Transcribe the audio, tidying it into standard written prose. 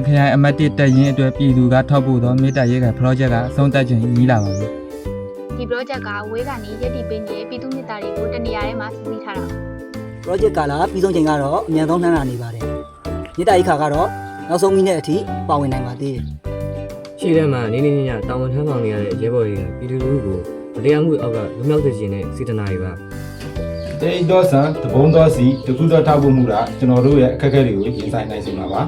ခရိုင်အမတ်1တက်ရင်အတွက်ပြည်သူကထောက်ပို့သောမေတ္တာရေးက project ကအဆုံးသတ်ခြင်းကြီးလာပါပြီ ဒီ project ကဝေးကနေရည်တည်ပေးနေတဲ့ပြည်သူမြစ်သားတွေကိုတနေရာထဲမှာစုစည်းထားတာ project ကလာပြီးဆုံးချိန်ကတော့အမြန်ဆုံးနှမ်းလာနေပါတယ်မြေတားကြီးခါကတော့နောက်ဆုံးမိနစ်အထိပါဝင်နိုင်ပါသေးတယ် ရှေ့ထဲမှာနေနေညညတာဝန်ထမ်းဆောင်နေရတဲ့ရဲဘော်တွေကပြည်သူလူထုကိုမတရားမှုအောက်ကလွတ်မြောက်စေခြင်းနဲ့စေတနာတွေပါ တေတော်ဆန်တဘုံတော်စီတခုသောထောက်ပို့မှုကကျွန်တော်တို့ရဲ့အခက်အခဲတွေကိုရင်ဆိုင်နိုင်စေမှာပါ